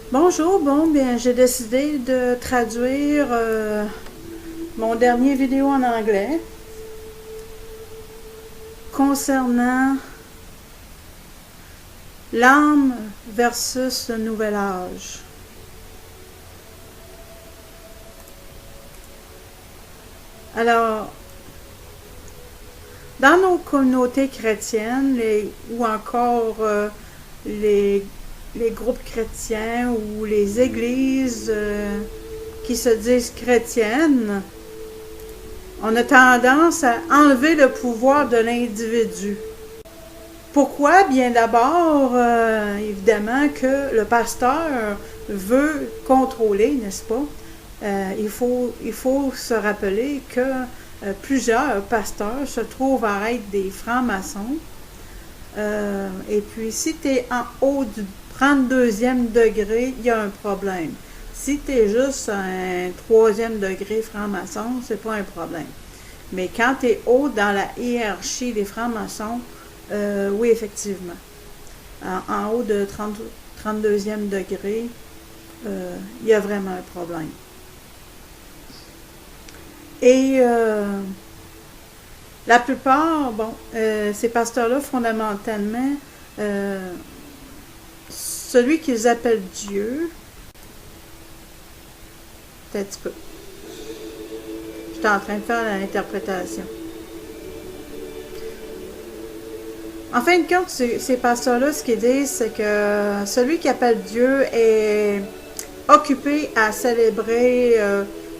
Bonjour, bien, j'ai décidé de traduire mon dernier vidéo en anglais concernant l'âme versus le nouvel âge. Alors, dans nos communautés chrétiennes ou encore les groupes chrétiens ou les églises qui se disent chrétiennes, on a tendance à enlever le pouvoir de l'individu. Pourquoi? Bien d'abord, évidemment que le pasteur veut contrôler, n'est-ce pas? Il faut se rappeler que plusieurs pasteurs se trouvent à être des francs-maçons. Et puis, si tu es en haut du 32e degré, il y a un problème. Si tu es juste un 3e degré franc-maçon, c'est pas un problème. Mais quand tu es haut dans la hiérarchie des francs-maçons, oui, effectivement. En haut de 32e degré, il y a vraiment un problème. Et la plupart, ces pasteurs-là, fondamentalement, celui qu'ils appellent Dieu, peut-être un petit peu. Je suis en train de faire l'interprétation. En fin de compte, ces pasteurs-là, ce qu'ils disent, c'est que celui qui appelle Dieu est occupé à célébrer,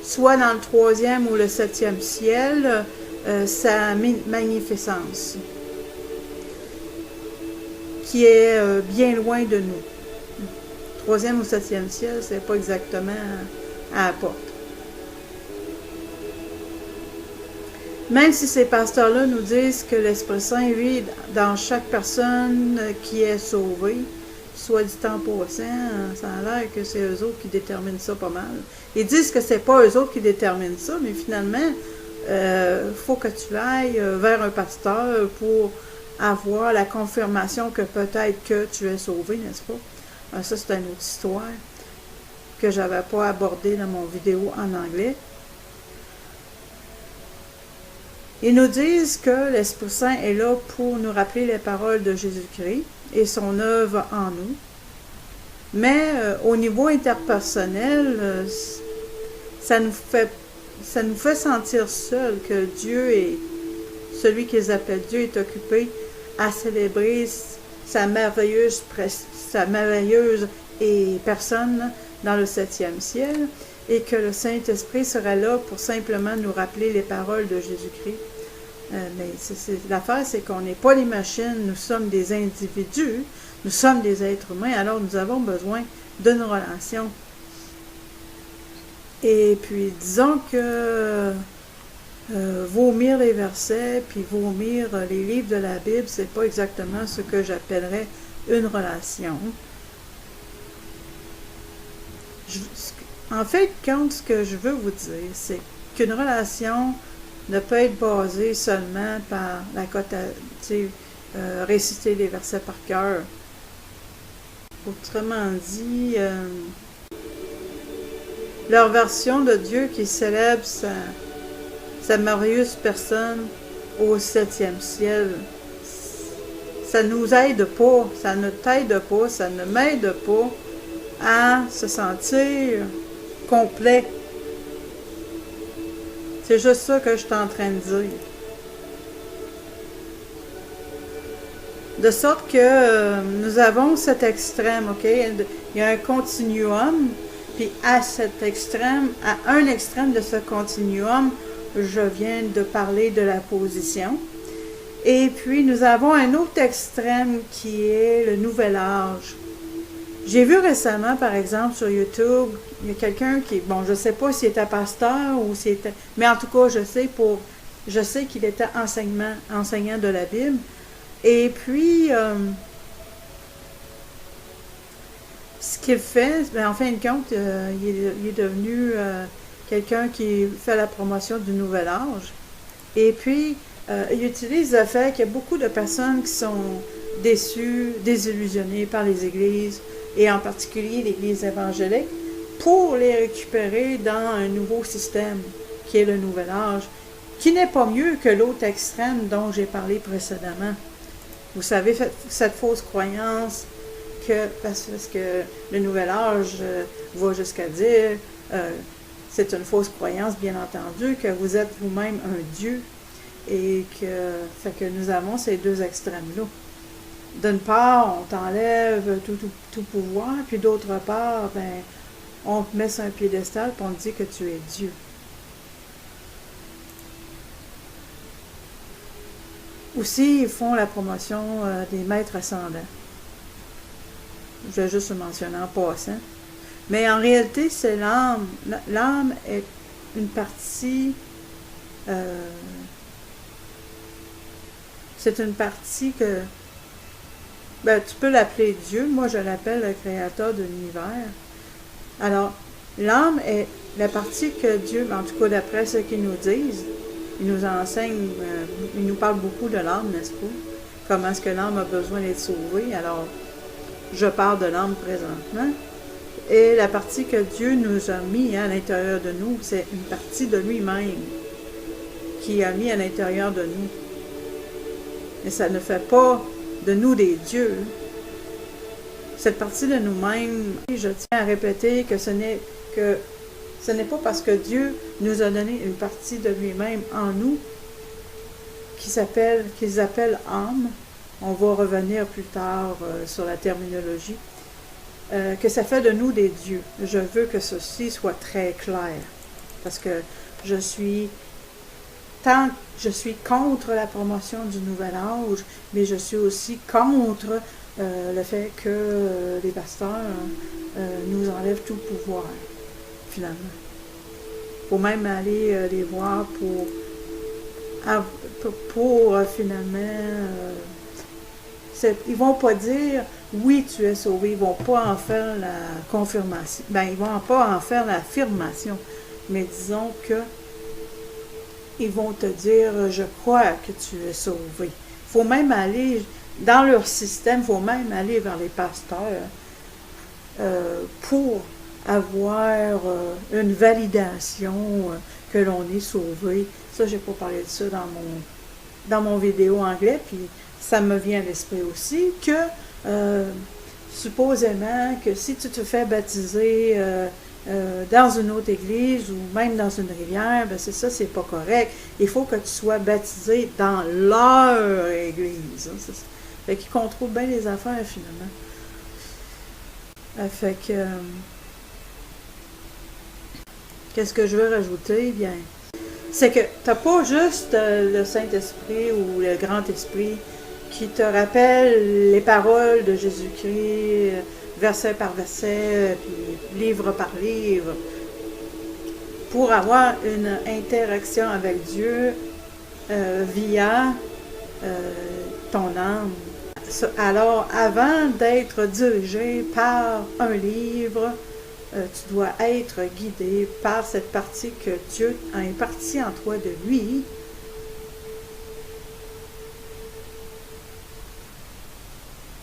soit dans le 3e ou le 7e ciel, sa magnificence, qui est bien loin de nous. 3e ou 7e ciel, c'est pas exactement à la porte. Même si ces pasteurs-là nous disent que l'Esprit Saint vit dans chaque personne qui est sauvée, soit dit en passant, ça a l'air que c'est eux autres qui déterminent ça pas mal. Ils disent que c'est pas eux autres qui déterminent ça, mais finalement, faut que tu ailles vers un pasteur pour avoir la confirmation que peut-être que tu es sauvé, n'est-ce pas? Ça, c'est une autre histoire que j'avais pas abordée dans mon vidéo en anglais. Ils nous disent que l'Esprit Saint est là pour nous rappeler les paroles de Jésus-Christ et son œuvre en nous. Mais au niveau interpersonnel, ça nous fait sentir seuls, que Dieu est, celui qu'ils appellent Dieu, est occupé à célébrer sa merveilleuse personne dans le 7e ciel, et que le Saint-Esprit serait là pour simplement nous rappeler les paroles de Jésus-Christ. Mais l'affaire, c'est qu'on n'est pas des machines, nous sommes des individus, nous sommes des êtres humains, alors nous avons besoin d'une relation. Et puis, disons que vomir les versets, puis vomir les livres de la Bible, c'est pas exactement ce que j'appellerais une relation. En fait, ce que je veux vous dire, c'est qu'une relation ne peut être basée seulement par la réciter les versets par cœur. Autrement dit, leur version de Dieu qui célèbre sa merveilleuse personne au 7e ciel, ça nous aide pas, ça ne t'aide pas, ça ne m'aide pas à se sentir complet. C'est juste ça que je suis en train de dire. De sorte que nous avons cet extrême, ok? Il y a un continuum, puis à cet extrême, à un extrême de ce continuum, je viens de parler de la position. Et puis nous avons un autre extrême qui est le nouvel âge. J'ai vu récemment, par exemple, sur YouTube, il y a quelqu'un qui, je sais pas s'il était pasteur ou s'il était, mais en tout cas, je sais qu'il était enseignant de la Bible. Et puis, ce qu'il fait, en fin de compte, il est devenu quelqu'un qui fait la promotion du nouvel âge. Et puis, il utilise le fait qu'il y a beaucoup de personnes qui sont déçus, désillusionnés par les églises, et en particulier l'Église évangélique, pour les récupérer dans un nouveau système, qui est le Nouvel Âge, qui n'est pas mieux que l'autre extrême dont j'ai parlé précédemment. Vous savez, cette fausse croyance que, parce que le Nouvel Âge va jusqu'à dire, c'est une fausse croyance, bien entendu, que vous êtes vous-même un Dieu, et que nous avons ces deux extrêmes-là. D'une part, on t'enlève tout pouvoir, puis d'autre part, ben, on te met sur un piédestal et on te dit que tu es Dieu. Aussi, ils font la promotion des maîtres ascendants. Je vais juste le mentionner en passant. Mais en réalité, c'est l'âme. L'âme est une partie... c'est une partie que... Ben, tu peux l'appeler Dieu. Moi, je l'appelle le créateur de l'univers. Alors, l'âme est la partie que Dieu, en tout cas d'après ce qu'ils nous disent, ils nous enseignent, ils nous parlent beaucoup de l'âme, n'est-ce pas? Comment est-ce que l'âme a besoin d'être sauvée? Alors, je parle de l'âme présentement. Et la partie que Dieu nous a mis à l'intérieur de nous, c'est une partie de lui-même qui a mis à l'intérieur de nous. Et ça ne fait pas de nous des dieux. Cette partie de nous-mêmes, je tiens à répéter que ce n'est pas parce que Dieu nous a donné une partie de lui-même en nous qu'ils appellent âme. On va revenir plus tard sur la terminologie. Que ça fait de nous des dieux. Je veux que ceci soit très clair. Parce que je suis contre la promotion du Nouvel Âge, mais je suis aussi contre le fait que les pasteurs nous enlèvent tout pouvoir, finalement. Il faut même aller les voir pour finalement... ils vont pas dire « oui, tu es sauvé », ils vont pas en faire la confirmation. Ben, ils vont pas en faire l'affirmation, mais disons que ils vont te dire « je crois que tu es sauvé ». Il faut même aller... Dans leur système, il faut même aller vers les pasteurs pour avoir une validation que l'on est sauvé. Ça, j'ai pas parlé de ça dans mon vidéo anglais, puis ça me vient à l'esprit aussi que supposément que si tu te fais baptiser dans une autre église ou même dans une rivière, ben c'est pas correct. Il faut que tu sois baptisé dans leur église. Hein, fait qu'ils contrôlent bien les affaires, finalement. Fait que... qu'est-ce que je veux rajouter? Bien, c'est que tu n'as pas juste le Saint-Esprit ou le Grand Esprit qui te rappelle les paroles de Jésus-Christ, verset par verset, puis livre par livre, pour avoir une interaction avec Dieu via ton âme. Alors, avant d'être dirigé par un livre, tu dois être guidé par cette partie que Dieu a impartie en toi de lui.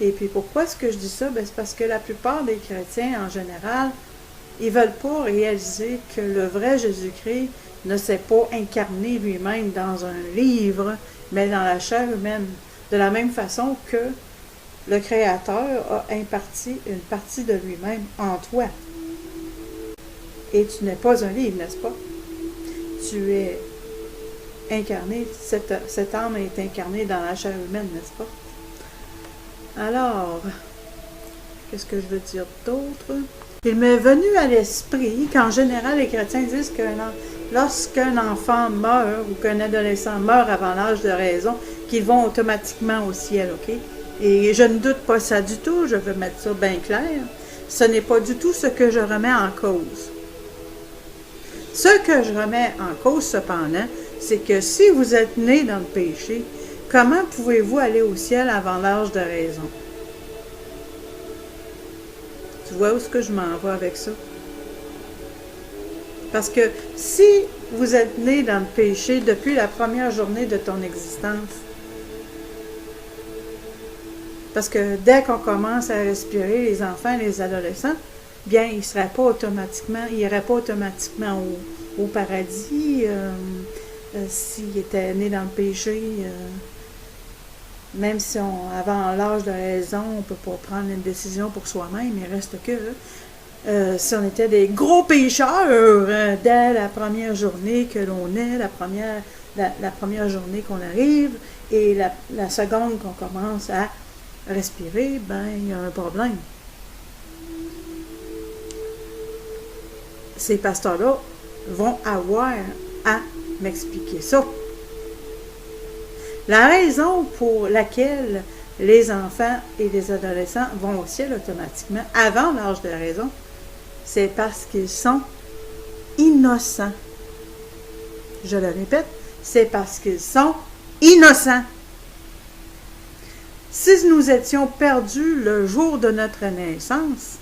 Et puis, pourquoi est-ce que je dis ça? Ben, c'est parce que la plupart des chrétiens, en général, ils ne veulent pas réaliser que le vrai Jésus-Christ ne s'est pas incarné lui-même dans un livre, mais dans la chair humaine. De la même façon que le Créateur a imparti une partie de lui-même en toi. Et tu n'es pas un livre, n'est-ce pas? Tu es incarné, cette âme est incarnée dans la chair humaine, n'est-ce pas? Alors, qu'est-ce que je veux dire d'autre? Il m'est venu à l'esprit qu'en général, les chrétiens disent que lorsqu'un enfant meurt ou qu'un adolescent meurt avant l'âge de raison, qu'ils vont automatiquement au ciel, OK? Et je ne doute pas ça du tout, je veux mettre ça bien clair. Ce n'est pas du tout ce que je remets en cause. Ce que je remets en cause, cependant, c'est que si vous êtes né dans le péché, comment pouvez-vous aller au ciel avant l'âge de raison? Tu vois où est-ce que je m'en vais avec ça? Parce que si vous êtes né dans le péché depuis la première journée de ton existence, Parce que dès qu'on commence à respirer, les enfants et les adolescents, bien, ils n'iraient pas automatiquement au paradis s'ils étaient nés dans le péché. Même si avant l'âge de raison, on ne peut pas prendre une décision pour soi-même, il reste que si on était des gros pécheurs dès la première journée que l'on est, la première journée qu'on arrive, et la seconde qu'on commence à respirer, ben il y a un problème. Ces pasteurs-là vont avoir à m'expliquer ça. La raison pour laquelle les enfants et les adolescents vont au ciel automatiquement avant l'âge de raison, c'est parce qu'ils sont innocents. Je le répète, c'est parce qu'ils sont innocents. Si nous étions perdus le jour de notre naissance,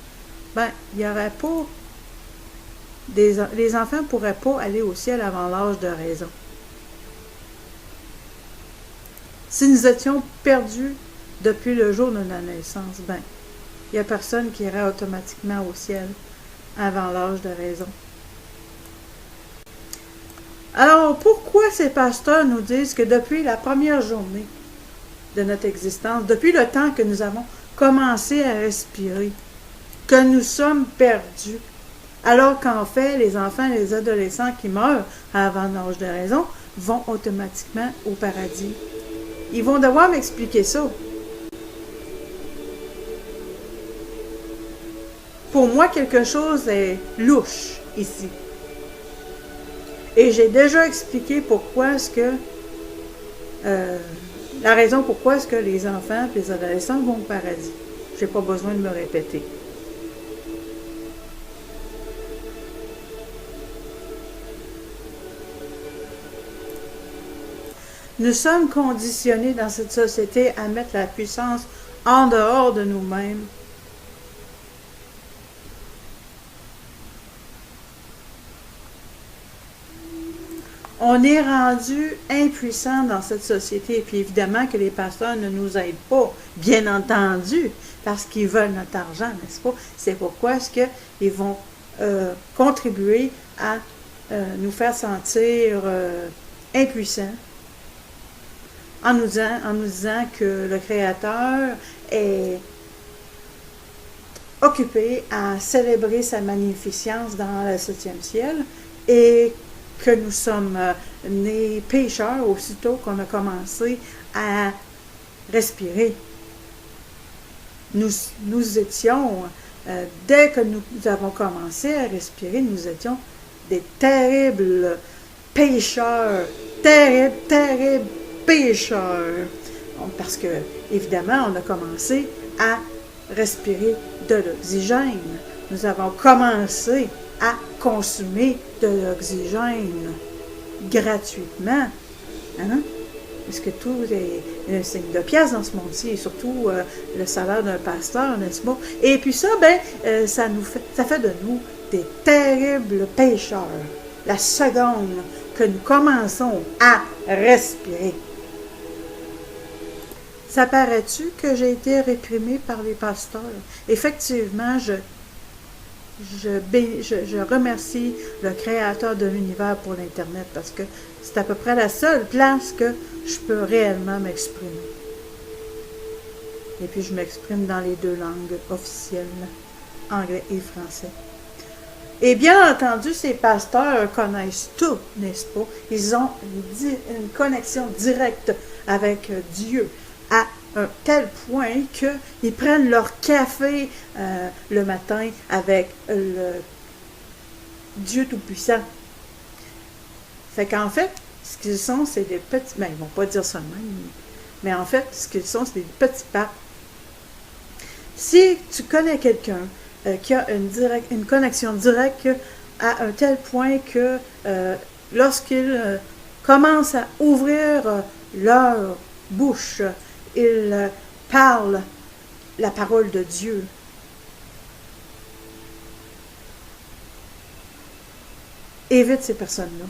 ben, il n'y aurait pas les enfants ne pourraient pas aller au ciel avant l'âge de raison. Si nous étions perdus depuis le jour de notre naissance, ben, il n'y a personne qui irait automatiquement au ciel avant l'âge de raison. Alors, pourquoi ces pasteurs nous disent que depuis la première journée de notre existence, depuis le temps que nous avons commencé à respirer, que nous sommes perdus, alors qu'en fait, les enfants et les adolescents qui meurent avant l'âge de raison vont automatiquement au paradis? Ils vont devoir m'expliquer ça. Pour moi, quelque chose est louche ici. Et j'ai déjà expliqué pourquoi est-ce que la raison pourquoi est-ce que les enfants et les adolescents vont au paradis. Je n'ai pas besoin de me répéter. Nous sommes conditionnés dans cette société à mettre la puissance en dehors de nous-mêmes. On est rendu impuissant dans cette société. Et puis évidemment que les pasteurs ne nous aident pas, bien entendu, parce qu'ils veulent notre argent, n'est-ce pas? C'est pourquoi est-ce qu'ils vont contribuer à nous faire sentir impuissants en nous disant que le Créateur est occupé à célébrer sa magnificence dans le 7e ciel et que nous sommes nés pécheurs aussitôt qu'on a commencé à respirer. Nous étions, dès que nous avons commencé à respirer, nous étions des terribles pécheurs, terribles pécheurs. Parce que, évidemment, on a commencé à respirer de l'oxygène. Nous avons commencé à consommer de l'oxygène gratuitement. Hein? Parce que tout est un signe de pièce dans ce monde-ci, et surtout le salaire d'un pasteur, n'est-ce pas? Et puis ça, ça fait de nous des terribles pécheurs. La seconde que nous commençons à respirer. Ça paraît-tu que j'ai été réprimée par les pasteurs? Effectivement, je remercie le Créateur de l'univers pour l'Internet parce que c'est à peu près la seule place que je peux réellement m'exprimer. Et puis je m'exprime dans les 2 langues officielles, anglais et français. Et bien entendu, ces pasteurs connaissent tout, n'est-ce pas? Ils ont une connexion directe avec Dieu à un tel point qu'ils prennent leur café le matin avec le Dieu Tout-Puissant. Fait qu'en fait, ce qu'ils sont, c'est des petits... Ben, ils ne vont pas dire ça de même, mais en fait, ce qu'ils sont, c'est des petits papes. Si tu connais quelqu'un qui a une connexion directe à un tel point que lorsqu'ils commencent à ouvrir leur bouche, ils parlent la parole de Dieu. Évite ces personnes-là.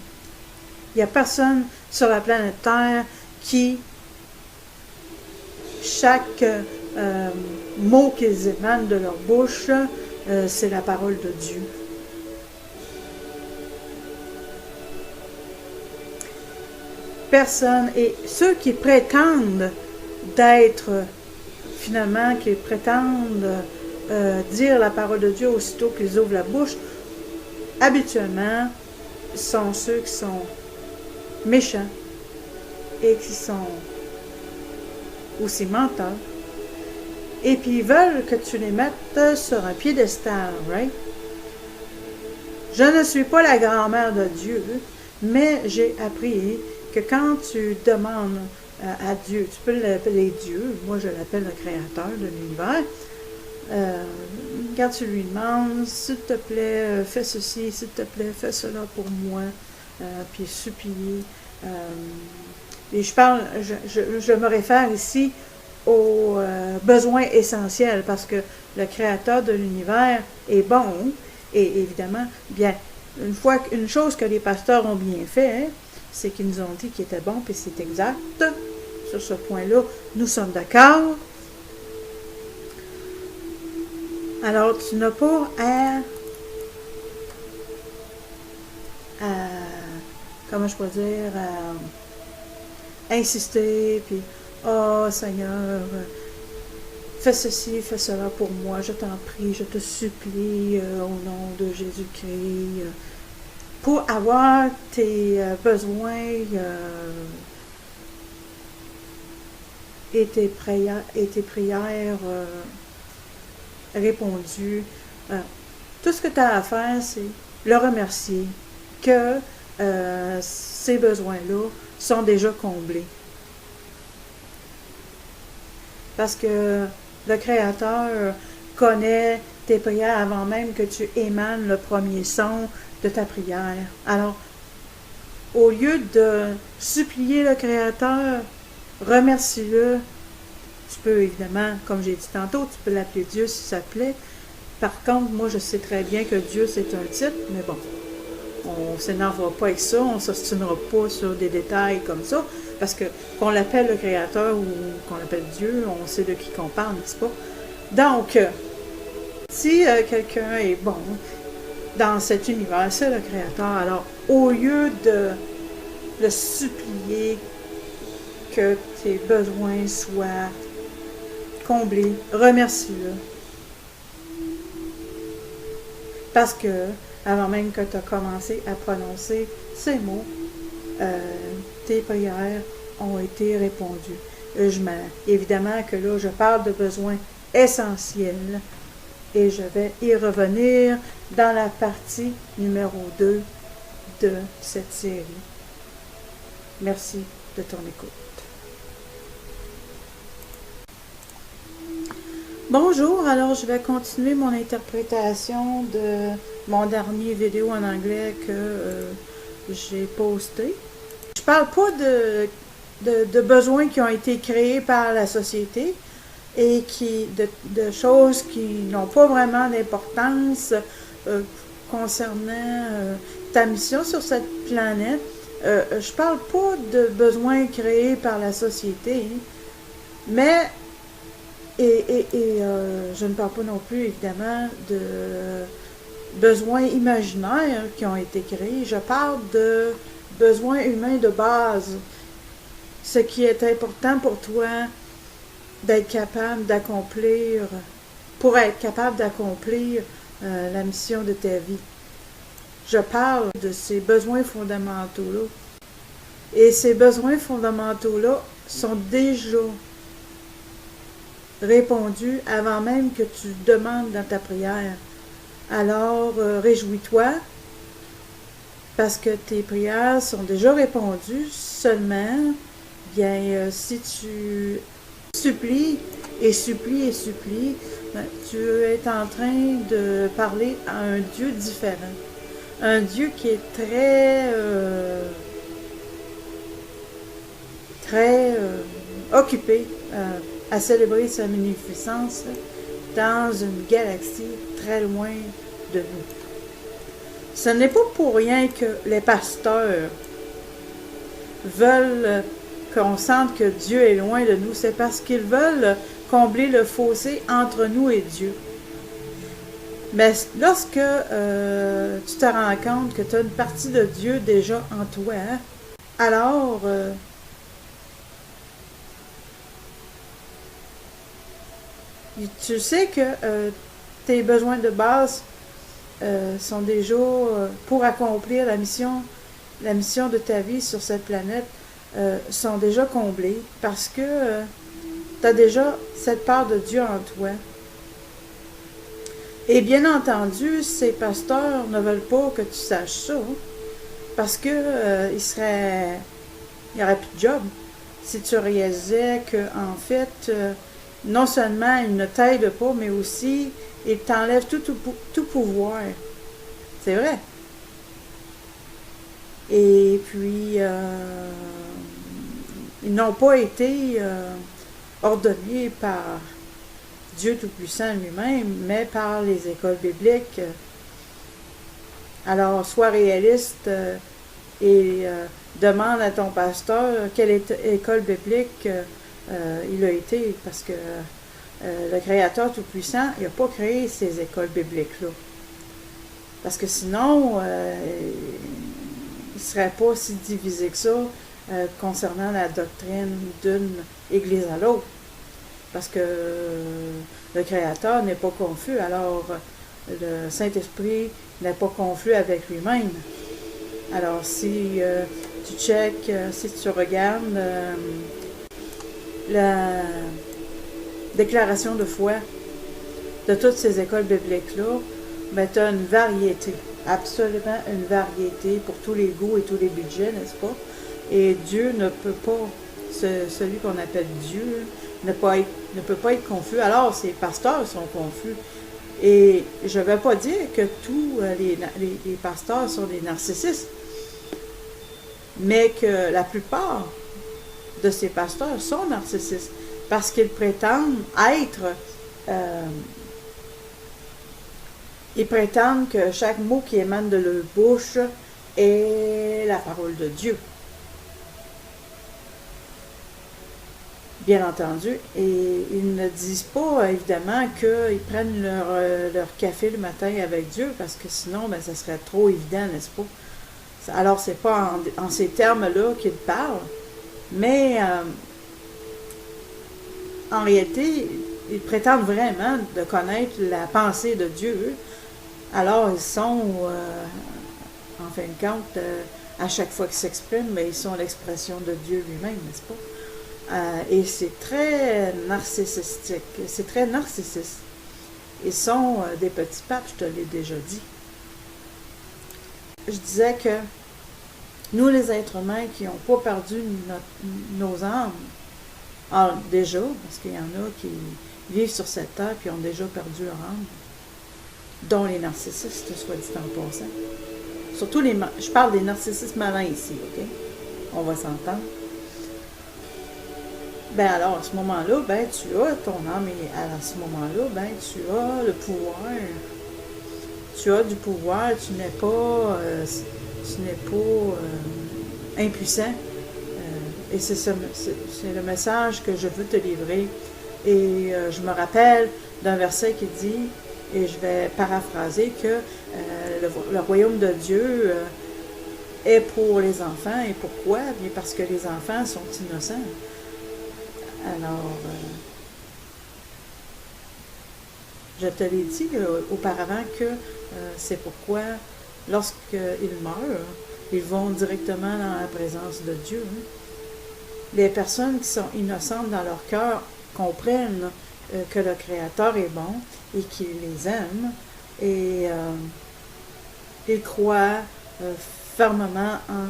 Il n'y a personne sur la planète Terre qui, chaque mots qu'ils émanent de leur bouche, c'est la parole de Dieu. Personne, et ceux qui prétendent d'être, finalement, qui prétendent dire la parole de Dieu aussitôt qu'ils ouvrent la bouche, habituellement, sont ceux qui sont méchants et qui sont aussi menteurs. Et puis ils veulent que tu les mettes sur un piédestal, right? Je ne suis pas la grand-mère de Dieu, mais j'ai appris que quand tu demandes à Dieu, tu peux l'appeler Dieu, moi je l'appelle le créateur de l'univers, quand tu lui demandes, s'il te plaît, fais ceci, s'il te plaît, fais cela pour moi, puis supplier. Et je me réfère ici aux besoins essentiels, parce que le créateur de l'univers est bon, et évidemment, bien, une chose que les pasteurs ont bien fait, c'est qu'ils nous ont dit qu'il était bon, puis c'est exact. Sur ce point-là, nous sommes d'accord. Alors, tu n'as pas comment je peux dire, insister, puis, oh Seigneur, fais ceci, fais cela pour moi, je t'en prie, je te supplie, au nom de Jésus-Christ, pour avoir tes besoins et tes prières répondues. Tout ce que tu as à faire, c'est le remercier que ces besoins-là sont déjà comblés. Parce que le Créateur connaît tes prières avant même que tu émanes le premier son de ta prière. Alors, au lieu de supplier le Créateur, remercie-le. Tu peux évidemment, comme j'ai dit tantôt, tu peux l'appeler Dieu si ça te plaît. Par contre, moi je sais très bien que Dieu c'est un titre, mais bon, on ne s'énervera pas avec ça, on ne s'ostinera pas sur des détails comme ça, parce que qu'on l'appelle le Créateur ou qu'on l'appelle Dieu, on sait de qui qu'on parle, n'est-ce pas? Donc, si quelqu'un est bon dans cet univers, c'est le Créateur, alors au lieu de le supplier que tes besoins soient comblés, remercie-le. Parce que, avant même que tu as commencé à prononcer ces mots, tes prières ont été répondues. Évidemment que là, je parle de besoins essentiels et je vais y revenir dans la partie numéro 2 de cette série. Merci de ton écoute. Bonjour, alors je vais continuer mon interprétation de mon dernier vidéo en anglais que j'ai posté. Je parle pas de besoins qui ont été créés par la société et de choses qui n'ont pas vraiment d'importance concernant ta mission sur cette planète. Je parle pas de besoins créés par la société, mais je ne parle pas non plus, évidemment, de besoins imaginaires qui ont été créés. Je parle de besoins humains de base. Ce qui est important pour toi d'être capable d'accomplir, pour être capable d'accomplir la mission de ta vie. Je parle de ces besoins fondamentaux-là. Et ces besoins fondamentaux-là sont déjà répondu avant même que tu demandes dans ta prière. Alors, réjouis-toi parce que tes prières sont déjà répondues. Seulement, bien, si tu supplies et supplies et supplies, ben, tu es en train de parler à un Dieu différent. Un Dieu qui est très occupé à célébrer sa magnificence dans une galaxie très loin de nous. Ce n'est pas pour rien que les pasteurs veulent qu'on sente que Dieu est loin de nous. C'est parce qu'ils veulent combler le fossé entre nous et Dieu. Mais lorsque tu te rends compte que tu as une partie de Dieu déjà en toi, alors tu sais que tes besoins de base sont déjà pour accomplir la mission de ta vie sur cette planète sont déjà comblés parce que tu as déjà cette part de Dieu en toi. Et bien entendu, ces pasteurs ne veulent pas que tu saches ça parce que il n'y aurait plus de job si tu réalisais que en fait, non seulement ils ne t'aident pas, mais aussi ils t'enlèvent tout pouvoir. C'est vrai. Et puis, ils n'ont pas été ordonnés par Dieu Tout-Puissant lui-même, mais par les écoles bibliques. Alors, sois réaliste et demande à ton pasteur quelle école biblique il a été, parce que le Créateur Tout-Puissant, il n'a pas créé ces écoles bibliques-là. Parce que sinon, il ne serait pas si divisé que ça concernant la doctrine d'une Église à l'autre. Parce que le Créateur n'est pas confus, alors le Saint-Esprit n'est pas confus avec lui-même. Alors si tu checkes, si tu regardes la déclaration de foi de toutes ces écoles bibliques-là, ben, tu as une variété, absolument une variété pour tous les goûts et tous les budgets, n'est-ce pas? Et Dieu ne peut pas, celui qu'on appelle Dieu, ne peut pas être confus. Alors, ces pasteurs sont confus. Et je ne vais pas dire que tous les pasteurs sont des narcissistes, mais que la plupart de ces pasteurs sont narcissistes parce qu'ils prétendent être... ils prétendent que chaque mot qui émane de leur bouche est la parole de Dieu. Bien entendu. Et ils ne disent pas, évidemment, qu'ils prennent leur café le matin avec Dieu, parce que sinon, ben, ça serait trop évident, n'est-ce pas? Alors, c'est pas en ces termes-là qu'ils parlent, mais en réalité, ils prétendent vraiment de connaître la pensée de Dieu. Alors, ils sont, en fin de compte, à chaque fois qu'ils s'expriment, mais ils sont l'expression de Dieu lui-même, n'est-ce pas? Et c'est très narcissistique, c'est très narcissiste. Ils sont des petits papes, je te l'ai déjà dit. Je disais que nous, les êtres humains qui n'ont pas perdu nos âmes, alors déjà, parce qu'il y en a qui vivent sur cette terre et ont déjà perdu leur âme, dont les narcissistes, soit dit en passant. Surtout je parle des narcissistes malins ici, ok? On va s'entendre. Ben alors, à ce moment-là, ben tu as ton âme et à ce moment-là, ben tu as le pouvoir. Tu as du pouvoir, tu n'es pas impuissant. Et c'est le message que je veux te livrer. Et je me rappelle d'un verset qui dit, et je vais paraphraser, que le royaume de Dieu est pour les enfants. Et pourquoi? Bien parce que les enfants sont innocents. Alors, je te l'ai dit auparavant que c'est pourquoi, lorsqu'ils meurent, ils vont directement dans la présence de Dieu. Hein. Les personnes qui sont innocentes dans leur cœur comprennent que le Créateur est bon et qu'il les aime et ils croient fermement en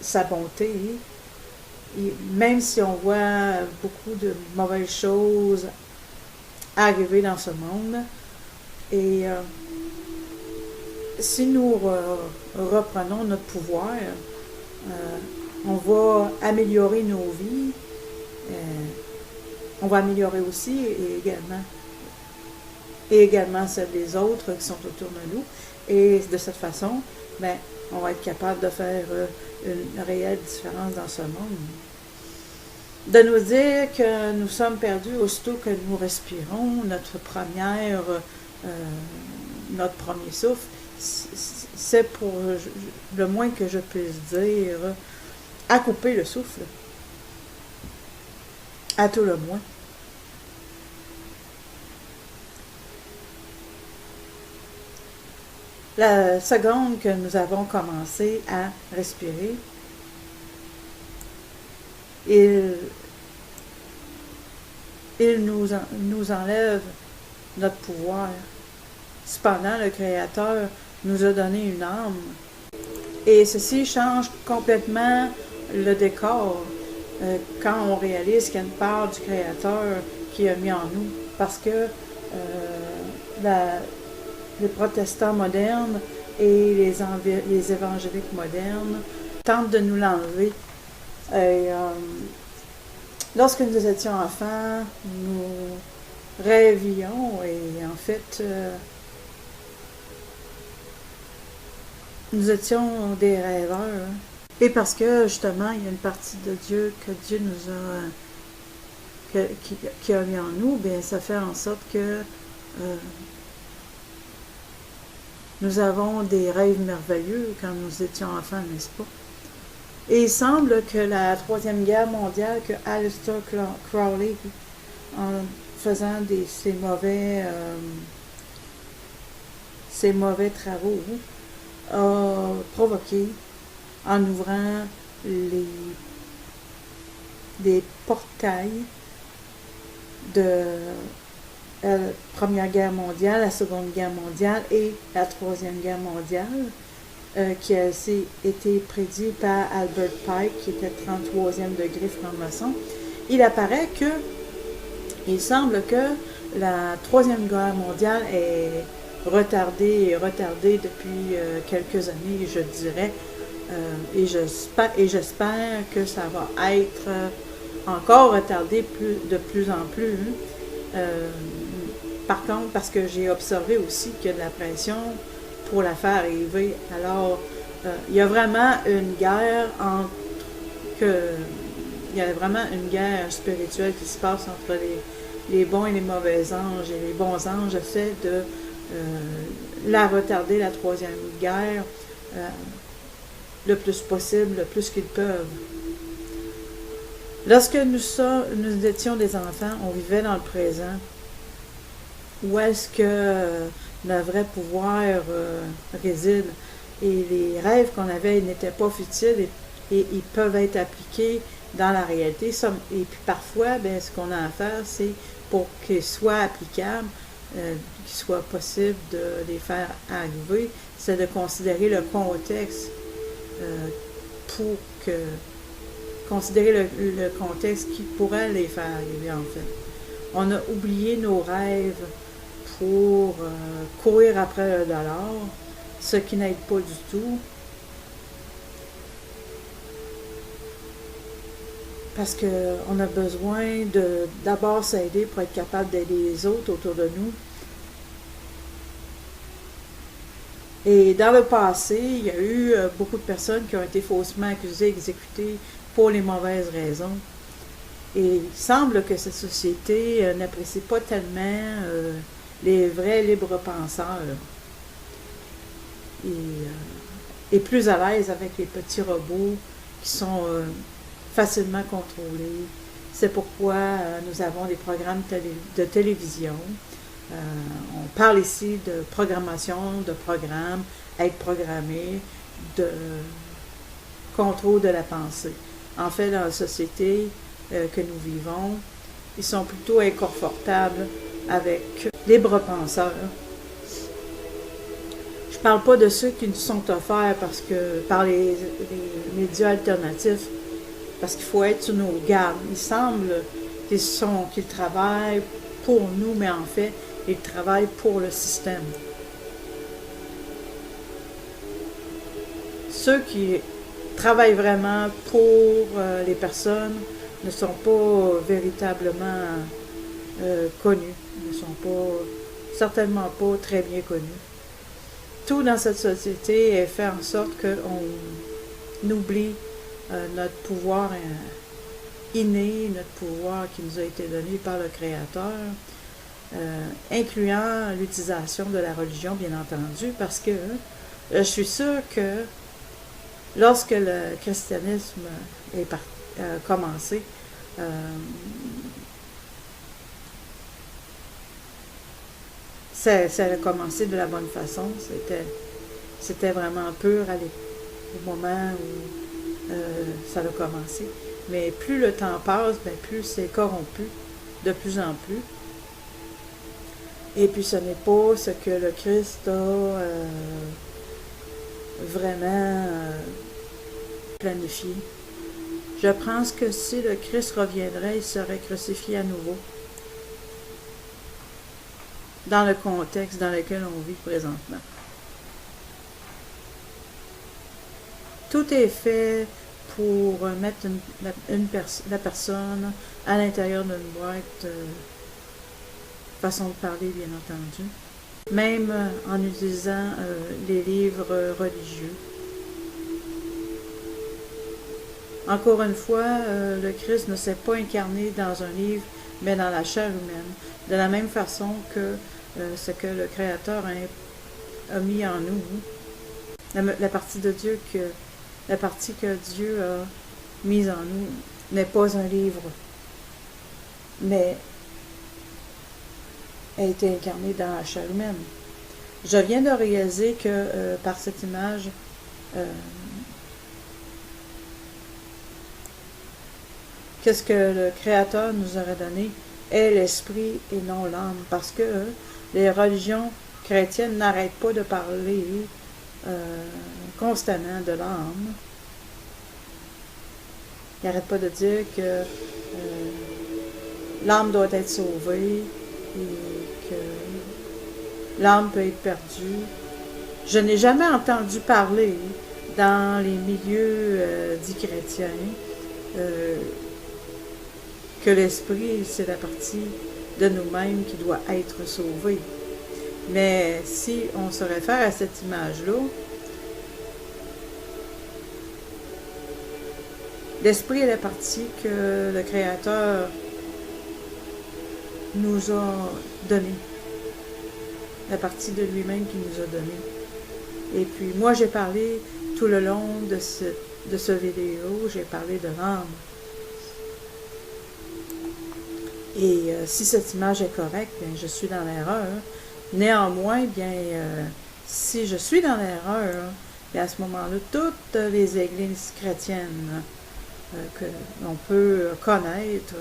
sa bonté. Et même si on voit beaucoup de mauvaises choses arriver dans ce monde, et si nous reprenons notre pouvoir, on va améliorer nos vies, on va améliorer aussi également celles des autres qui sont autour de nous, et de cette façon, ben, on va être capable de faire une réelle différence dans ce monde. de nous dire que nous sommes perdus aussitôt que nous respirons notre premier souffle. C'est pour le moins que je puisse dire, à couper le souffle, à tout le moins. La seconde que nous avons commencé à respirer, il nous enlève notre pouvoir. Cependant, le Créateur nous a donné une âme. Et ceci change complètement le décor quand on réalise qu'il y a une part du Créateur qui a mis en nous. Parce que les protestants modernes et les évangéliques modernes tentent de nous l'enlever. Et lorsque nous étions enfants, nous rêvions et en fait, nous étions des rêveurs. Et parce que justement, il y a une partie de Dieu que Dieu nous a, qui a mis en nous, bien, ça fait en sorte que nous avons des rêves merveilleux quand nous étions enfants, n'est-ce pas? Et il semble que la Troisième Guerre mondiale, que Aleister Crowley, en faisant ses mauvais travaux, a provoqué en ouvrant des portails de la Première Guerre mondiale, la Seconde Guerre mondiale et la Troisième Guerre mondiale, qui a été prédit par Albert Pike, qui était 33e degré franc-maçon. Il semble que la Troisième Guerre mondiale est retardée depuis quelques années, je dirais, et j'espère que ça va être encore retardé de plus en plus. Par contre, parce que j'ai observé aussi qu'il y a de la pression pour la faire arriver. Alors, il y a vraiment une guerre il y a vraiment une guerre spirituelle qui se passe entre les bons et les mauvais anges. Et les bons anges essaient de la retarder, la Troisième Guerre, le plus possible, le plus qu'ils peuvent. Lorsque nous étions des enfants, on vivait dans le présent. Où est-ce que le vrai pouvoir réside? Et les rêves qu'on avait n'étaient pas futiles et ils peuvent être appliqués dans la réalité. Et puis parfois, bien, ce qu'on a à faire, c'est pour qu'ils soient applicables, qu'il soit possible de les faire arriver, c'est de considérer le contexte considérer le contexte qui pourrait les faire arriver en fait. On a oublié nos rêves pour courir après le dollar, ce qui n'aide pas du tout. Parce qu'on a besoin de d'abord s'aider pour être capable d'aider les autres autour de nous. Et dans le passé, il y a eu beaucoup de personnes qui ont été faussement accusées, exécutées pour les mauvaises raisons. Et il semble que cette société n'apprécie pas tellement les vrais libres penseurs. Et est plus à l'aise avec les petits robots qui sont facilement contrôlés. C'est pourquoi nous avons des programmes de télévision. On parle ici de programmation, de programmes, être programmé, de contrôle de la pensée. En fait, dans la société que nous vivons, ils sont plutôt inconfortables avec libre penseurs. Je ne parle pas de ceux qui nous sont offerts par les médias alternatifs, parce qu'il faut être sur nos gardes. Il semble qu'ils travaillent pour nous, mais en fait, ils travaillent pour le système. Ceux qui travaillent vraiment pour les personnes ne sont pas véritablement connus, ne sont certainement pas très bien connus. Tout dans cette société est fait en sorte qu'on oublie notre pouvoir inné, notre pouvoir qui nous a été donné par le Créateur, incluant l'utilisation de la religion, bien entendu, parce que je suis sûre que lorsque le christianisme a commencé, ça a commencé de la bonne façon. C'était vraiment pur au moment où ça a commencé. Mais plus le temps passe, bien plus c'est corrompu, de plus en plus. Et puis ce n'est pas ce que le Christ a vraiment planifié. Je pense que si le Christ reviendrait, il serait crucifié à nouveau. Dans le contexte dans lequel on vit présentement. Tout est fait pour mettre la personne à l'intérieur d'une boîte, façon de parler bien entendu, même en utilisant les livres religieux. Encore une fois, le Christ ne s'est pas incarné dans un livre, mais dans la chair humaine, de la même façon que ce que le Créateur a mis en nous, la partie de Dieu la partie que Dieu a mise en nous n'est pas un livre, mais a été incarnée dans la chair humaine. Je viens de réaliser que par cette image, qu'est-ce que le Créateur nous aurait donné est l'esprit et non l'âme, parce que les religions chrétiennes n'arrêtent pas de parler constamment de l'âme. Ils n'arrêtent pas de dire que l'âme doit être sauvée et que l'âme peut être perdue. Je n'ai jamais entendu parler dans les milieux dits chrétiens que l'esprit, c'est la partie de nous-mêmes qui doit être sauvée. Mais si on se réfère à cette image-là, l'esprit est la partie que le Créateur nous a donnée, la partie de lui-même qu'il nous a donnée. Et puis moi, j'ai parlé tout le long de ce vidéo, j'ai parlé de l'âme. Et si cette image est correcte, bien, je suis dans l'erreur. Néanmoins, bien, si je suis dans l'erreur, bien, à ce moment-là, toutes les églises chrétiennes que l'on peut connaître,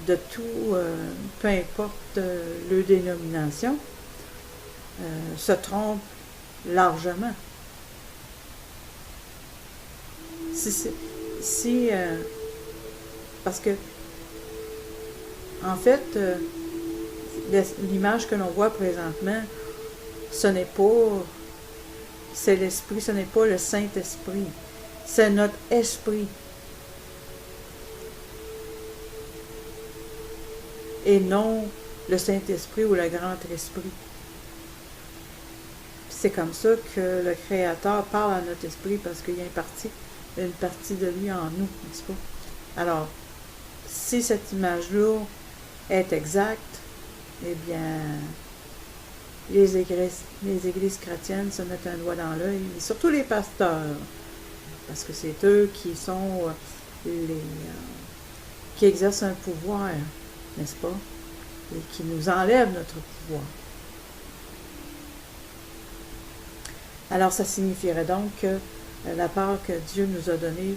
de tout, peu importe leur dénomination, se trompent largement. Parce que en fait, l'image que l'on voit présentement, c'est l'Esprit, ce n'est pas le Saint-Esprit, c'est notre esprit. Et non le Saint-Esprit ou le Grand Esprit. C'est comme ça que le Créateur parle à notre esprit, parce qu'il y a une partie de lui en nous, n'est-ce pas? Alors, si cette image-là est exacte, eh bien, les églises chrétiennes se mettent un doigt dans l'œil, et surtout les pasteurs, parce que c'est eux qui sont qui exercent un pouvoir, n'est-ce pas, et qui nous enlèvent notre pouvoir. Alors, ça signifierait donc que la part que Dieu nous a donnée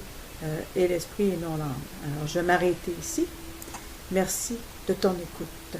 est l'esprit et non l'âme. Alors, je vais m'arrêter ici. Merci de ton écoute.